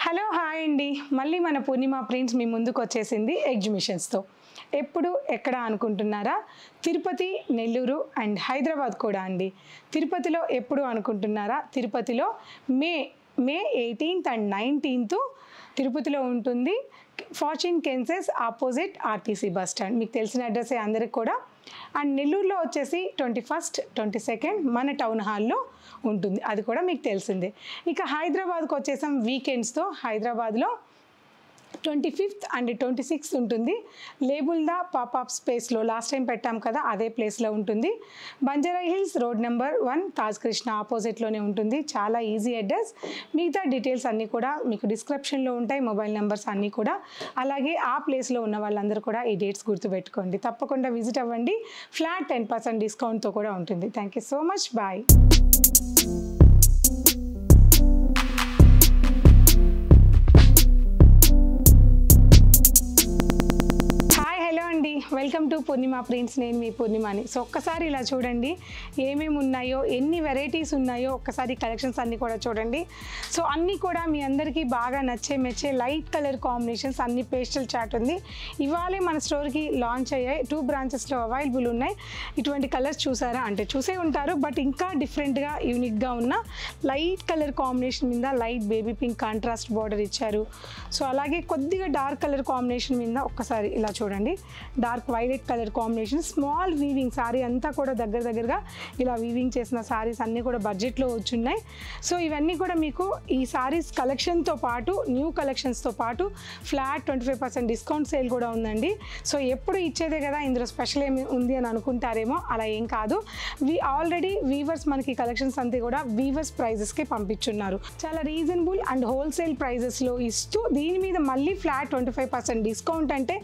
Hello hi అండి. మళ్ళీ మన పూర్ణిమ ప్రింట్స్ మీ ముందుకు వచ్చేసింది ఎగ్జిబిషన్స్తో. ఎప్పుడు ఎక్కడ అనుకుంటున్నారా? తిరుపతి, నెల్లూరు అండ్ హైదరాబాద్ కూడా అండి. తిరుపతిలో ఎప్పుడు అనుకుంటున్నారా? తిరుపతిలో మే 18th and 19th తిరుపతిలో ఉంటుంది. Fortune కెన్సెస్ opposite RTC bus stand. మీకు తెలిసిన అడ్రస్సే అందరికి కూడా. అండ్ నెల్లూరులో వచ్చేసి 21st, 22nd మన టౌన్ హాల్లో ఉంటుంది, అది కూడా మీకు తెలిసిందే. ఇక హైదరాబాద్కి వచ్చేసాం వీకెండ్స్తో. హైదరాబాద్లో 25th and 26th ఉంటుంది. లేబుల్దా పాపప్ స్పేస్లో లాస్ట్ టైం పెట్టాం కదా, అదే ప్లేస్లో ఉంటుంది. Banjara hills road number 1 Taj Krishna ఆపోజిట్లోనే ఉంటుంది. చాలా ఈజీ అడ్రస్. మిగతా డీటెయిల్స్ అన్నీ కూడా మీకు డిస్క్రిప్షన్లో ఉంటాయి, మొబైల్ నెంబర్స్ అన్నీ కూడా. అలాగే ఆ ప్లేస్లో ఉన్న వాళ్ళందరూ కూడా ఈ డేట్స్ గుర్తుపెట్టుకోండి. తప్పకుండా విజిట్ అవ్వండి. ఫ్లాట్ 10% డిస్కౌంట్తో కూడా ఉంటుంది. Thank you so much. Bye. Welcome to Purnima Prints. నేను మీ పూర్ణిమని. సో ఒక్కసారి ఇలా చూడండి, ఏమేమి ఉన్నాయో, ఎన్ని వెరైటీస్ ఉన్నాయో ఒక్కసారి కలెక్షన్స్ అన్నీ కూడా చూడండి. సో అన్నీ కూడా మీ అందరికీ బాగా మెచ్చే లైట్ కలర్ కాంబినేషన్స్, అన్ని పేస్టల్ చాట్ ఉంది. ఇవాళే మన స్టోర్కి లాంచ్ అయ్యాయి. 2 బ్రాంచెస్లో అవైలబుల్ ఉన్నాయి. ఇటువంటి కలర్స్ చూసారా అంటే చూసే ఉంటారు, బట్ ఇంకా డిఫరెంట్గా యూనిక్గా ఉన్న లైట్ కలర్ కాంబినేషన్ మీద light baby pink contrast border ఇచ్చారు. సో అలాగే కొద్దిగా డార్క్ కలర్ కాంబినేషన్ మీద ఒక్కసారి ఇలా చూడండి, dark violet colour combination, small weaving sorry అంతా కూడా దగ్గరగా ఇలా వీవింగ్ చేసిన సారీస్ అన్నీ కూడా బడ్జెట్లో వచ్చున్నాయి. సో ఇవన్నీ కూడా మీకు ఈ సారీస్ కలెక్షన్తో పాటు న్యూ కలెక్షన్స్తో పాటు ఫ్లాట్ 25% డిస్కౌంట్ సేల్ కూడా ఉందండి. సో ఎప్పుడు ఇచ్చేదే కదా, ఇందులో స్పెషల్ ఏమి ఉంది అని అనుకుంటారేమో, అలా ఏం కాదు. ఆల్రెడీ వీవర్స్ మనకి కలెక్షన్స్ అంతా కూడా వీవర్స్ ప్రైజెస్కి పంపించున్నారు. చాలా రీజనబుల్ అండ్ హోల్సేల్ ప్రైజెస్లో ఇస్తూ దీని మీద మళ్ళీ ఫ్లాట్ 25% డిస్కౌంట్ అంటే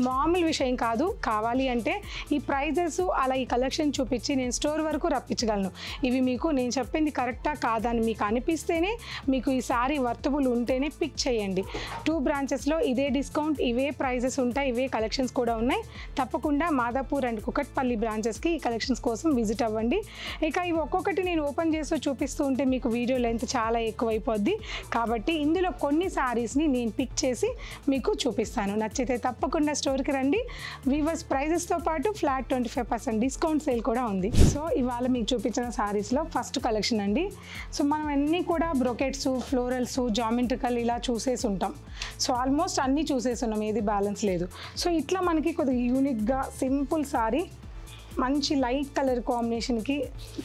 మామూలు విషయం కాదు. కావాలి అంటే ఈ ప్రైజెస్ అలా ఈ కలెక్షన్ చూపించి నేను స్టోర్ వరకు రప్పించగలను. ఇవి మీకు నేను చెప్పింది కరెక్టా కాదా అని మీకు అనిపిస్తేనే, మీకు ఈ సారీ వర్తబుల్ ఉంటేనే పిక్ చేయండి. 2 బ్రాంచెస్లో ఇదే డిస్కౌంట్, ఇవే ప్రైజెస్ ఉంటాయి, ఇవే కలెక్షన్స్ కూడా ఉన్నాయి. తప్పకుండా మాదాపూర్ అండ్ కుకట్పల్లి బ్రాంచెస్కి ఈ కలెక్షన్స్ కోసం విజిట్ అవ్వండి. ఇక ఇవి ఒక్కొక్కటి నేను ఓపెన్ చేస్తూ చూపిస్తూ ఉంటే మీకు వీడియో లెంత్ చాలా ఎక్కువైపోద్ది. కాబట్టి ఇందులో కొన్ని సారీస్ని నేను పిక్ చేసి మీకు చూపిస్తాను. నచ్చితే తప్పకుండా స్టోర్కి రండి. వీవర్స్ ప్రైజెస్తో పాటు ఫ్లాట్ 25% డిస్కౌంట్ సేల్ కూడా ఉంది. సో ఇవాళ మీకు చూపించిన సారీస్లో ఫస్ట్ కలెక్షన్ అండి. సో మనం అన్నీ కూడా బ్రొకెట్స్, ఫ్లోరల్స్, జామెట్రికల్ ఇలా చూసేసి ఉంటాం. సో ఆల్మోస్ట్ అన్నీ చూసేసి ఉన్నాం, ఏది బ్యాలెన్స్ లేదు. సో ఇట్లా మనకి కొద్దిగా యూనిక్గా సింపుల్ సారీ, మంచి లైట్ కలర్ కాంబినేషన్కి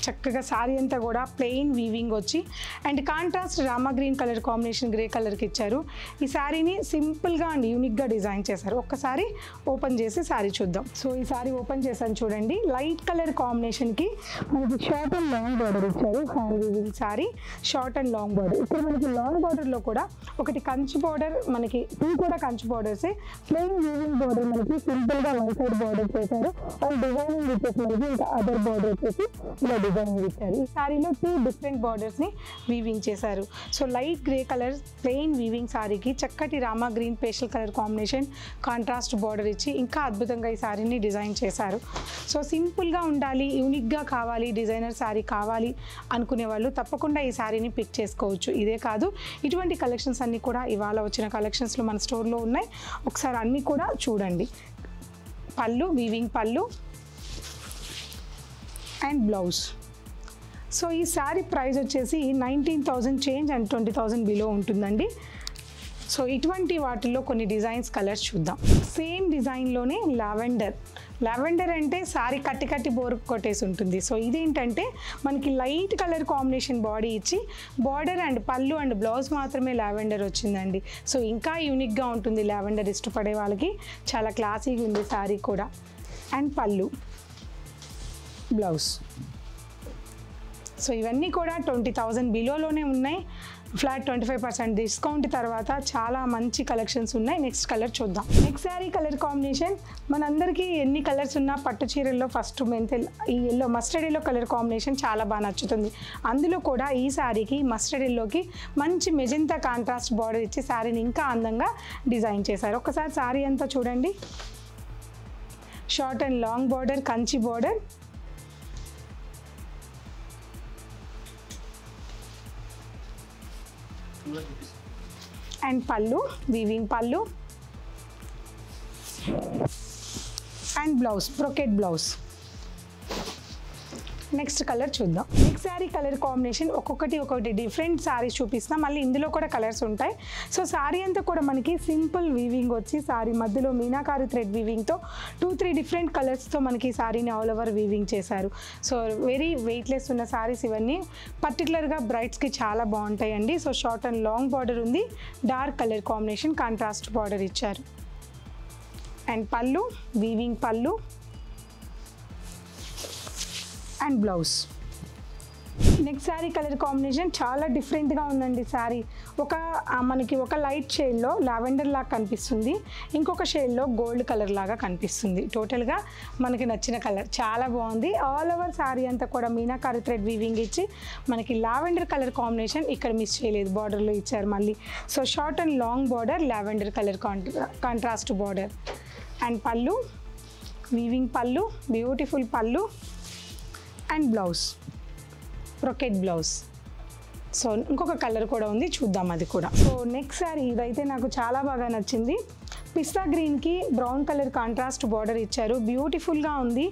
చక్కగా సారీ అంతా కూడా ప్లెయిన్ వీవింగ్ వచ్చి and contrast Rama green colour combination grey కలర్కి ఇచ్చారు. ఈ శారీని సింపుల్గా అండ్ యూనిక్గా డిజైన్ చేశారు. ఒక్కసారి ఓపెన్ చేసి శారీ చూద్దాం. సో ఈ శారీ ఓపెన్ చేశాను చూడండి. లైట్ కలర్ కాంబినేషన్కి మనకి షార్ట్ అండ్ లాంగ్ బార్డర్ ఇచ్చారు. Hand weaving sari, short and long border. ఇక్కడ మనకి లాంగ్ బార్డర్లో కూడా ఒకటి కంచి బార్డర్, మనకి 2 కూడా కంచి బార్డర్సే. ప్లెయిన్ వీవింగ్ బార్డర్ మనకి సింపుల్గా 1 సైడ్ బార్డర్ చేశారు. అండ్ డిజైనింగ్ మనకి ఇంకా అదర్ బార్డర్ వచ్చేసి ఇలా డిజైనింగ్ ఇచ్చారు. ఈ సారీలో 2 డిఫరెంట్ బార్డర్స్ని వీవింగ్ చేశారు. So light grey colour plain weaving సారీకి చక్కటి Rama green pastel colour combination contrast border ఇచ్చి ఇంకా అద్భుతంగా ఈ సారీని డిజైన్ చేశారు. సో సింపుల్గా ఉండాలి, యూనిక్గా కావాలి, డిజైనర్ సారీ కావాలి అనుకునే వాళ్ళు తప్పకుండా ఈ సారీని పిక్ చేసుకోవచ్చు. ఇదే కాదు, ఇటువంటి కలెక్షన్స్ అన్నీ కూడా ఇవాళ వచ్చిన కలెక్షన్స్లో మన స్టోర్లో ఉన్నాయి. ఒకసారి అన్నీ కూడా చూడండి. పళ్ళు, వీవింగ్ పళ్ళు అండ్ బ్లౌజ్. సో ఈ శారీ ప్రైస్ వచ్చేసి 19,000 చేంజ్ అండ్ 20,000 బిలో ఉంటుందండి. సో ఇటువంటి వాటిల్లో కొన్ని డిజైన్స్, కలర్స్ చూద్దాం. సేమ్ డిజైన్లోనే లావెండర్ అంటే శారీ కట్టి బోర్ కొట్టేసి ఉంటుంది. సో ఇదేంటంటే మనకి లైట్ కలర్ కాంబినేషన్ బాడీ ఇచ్చి బార్డర్ అండ్ పళ్ళు అండ్ బ్లౌజ్ మాత్రమే లావెండర్ వచ్చిందండి. సో ఇంకా యూనిక్గా ఉంటుంది లావెండర్ ఇష్టపడే వాళ్ళకి. చాలా క్లాసీగా ఉంది శారీ కూడా. అండ్ పళ్ళు, బ్లౌజ్. సో ఇవన్నీ కూడా 20,000 బిలోలోనే ఉన్నాయి. ఫ్లాట్ 25% డిస్కౌంట్ తర్వాత చాలా మంచి కలెక్షన్స్ ఉన్నాయి. నెక్స్ట్ కలర్ చూద్దాం. నెక్స్ట్ శారీ కలర్ కాంబినేషన్ మనందరికీ ఎన్ని కలర్స్ ఉన్నా పట్టు చీరల్లో ఫస్ట్ ఈ yellow mustard yellow colour combination చాలా బాగా నచ్చుతుంది. అందులో కూడా ఈ శారీకి మస్టర్డ్ ఎల్లోకి మంచి మెజెంతా కాంట్రాస్ట్ బార్డర్ ఇచ్చి శారీని ఇంకా అందంగా డిజైన్ చేశారు. ఒకసారి శారీ అంతా చూడండి. Short and long border, Kanchi border, and పళ్ళు, వీవింగ్ పళ్ళు and blouse, brocade blouse. Next colour చూద్దాం. నెక్స్ట్ శారీ కలర్ కాంబినేషన్ ఒక్కొక్కటి డిఫరెంట్ శారీస్ చూపిస్తాం. మళ్ళీ ఇందులో కూడా కలర్స్ ఉంటాయి. సో శారీ అంతా కూడా మనకి సింపుల్ వీవింగ్ వచ్చి శారీ మధ్యలో మీనాకారి థ్రెడ్ వీవింగ్తో 2-3 డిఫరెంట్ కలర్స్తో మనకి శారీని ఆల్ ఓవర్ వీవింగ్ చేశారు. సో వెరీ వెయిట్లెస్ ఉన్న శారీస్ ఇవన్నీ. పర్టికులర్గా బ్రైడ్స్కి చాలా బాగుంటాయండి. So short and long border ఉంది, dark colour combination contrast border ఇచ్చారు. అండ్ పళ్ళు, వీవింగ్ పళ్ళు and blouse. Next sari colour combination చాలా డిఫరెంట్గా ఉందండి. శారీ మనకి ఒక లైట్ షేడ్లో లావెండర్ లాగా కనిపిస్తుంది, ఇంకొక షేడ్లో గోల్డ్ కలర్ లాగా కనిపిస్తుంది. టోటల్గా మనకి నచ్చిన కలర్ చాలా బాగుంది. ఆల్ ఓవర్ శారీ అంతా కూడా మీనాకారి థ్రెడ్ వీవింగ్ ఇచ్చి మనకి లావెండర్ కలర్ కాంబినేషన్ ఇక్కడ మిస్ చేయలేదు, బార్డర్లో ఇచ్చారు మళ్ళీ. So short and long border, lavender colour contrast border. And పళ్ళు, వీవింగ్ పళ్ళు, బ్యూటిఫుల్ పళ్ళు and blouse, brocade blouse. So ఇంకొక కలర్ కూడా ఉంది, చూద్దాం అది కూడా. సో నెక్స్ట్ శారీ ఇదైతే నాకు చాలా బాగా నచ్చింది. పిస్తా గ్రీన్కి బ్రౌన్ కలర్ కాంట్రాస్ట్ బార్డర్ ఇచ్చారు, బ్యూటిఫుల్గా ఉంది.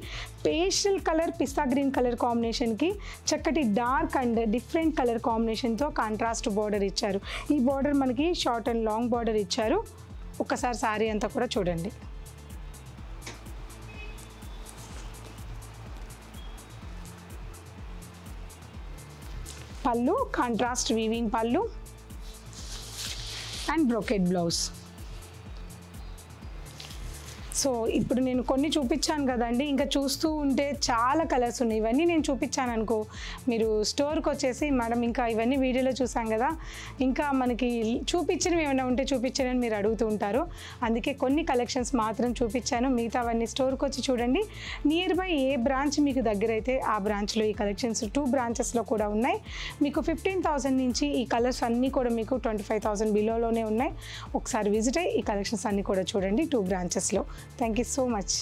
పేస్టల్ కలర్ పిస్తా గ్రీన్ కలర్ కాంబినేషన్కి చక్కటి డార్క్ అండ్ డిఫరెంట్ కలర్ కాంబినేషన్తో కాంట్రాస్ట్ బార్డర్ ఇచ్చారు. ఈ బార్డర్ మనకి షార్ట్ అండ్ లాంగ్ బార్డర్ ఇచ్చారు. ఒక్కసారి శారీ అంతా కూడా చూడండి. పళ్ళు, కాంట్రాస్ట్ వీవింగ్ పళ్ళు అండ్ బ్రొకెట్ బ్లౌజ్. సో ఇప్పుడు నేను కొన్ని చూపించాను కదండి, ఇంకా చూస్తూ ఉంటే చాలా కలర్స్ ఉన్నాయి. ఇవన్నీ నేను చూపించాను అనుకో, మీరు స్టోర్కి వచ్చేసి మేడం ఇంకా ఇవన్నీ వీడియోలో చూసాం కదా, ఇంకా మనకి చూపించినవి ఏమైనా ఉంటే చూపించని మీరు అడుగుతూ ఉంటారు. అందుకే కొన్ని కలెక్షన్స్ మాత్రం చూపించాను, మిగతావన్నీ స్టోర్కి వచ్చి చూడండి. నియర్ బై ఏ బ్రాంచ్ మీకు దగ్గర అయితే ఆ బ్రాంచ్లో ఈ కలెక్షన్స్ 2 బ్రాంచెస్లో కూడా ఉన్నాయి. మీకు 15,000 నుంచి ఈ కలర్స్ అన్నీ కూడా మీకు 25,000 బిలోలోనే ఉన్నాయి. ఒకసారి విజిట్ అయ్యి ఈ కలెక్షన్స్ అన్నీ కూడా చూడండి 2 బ్రాంచెస్లో. Thank you so much.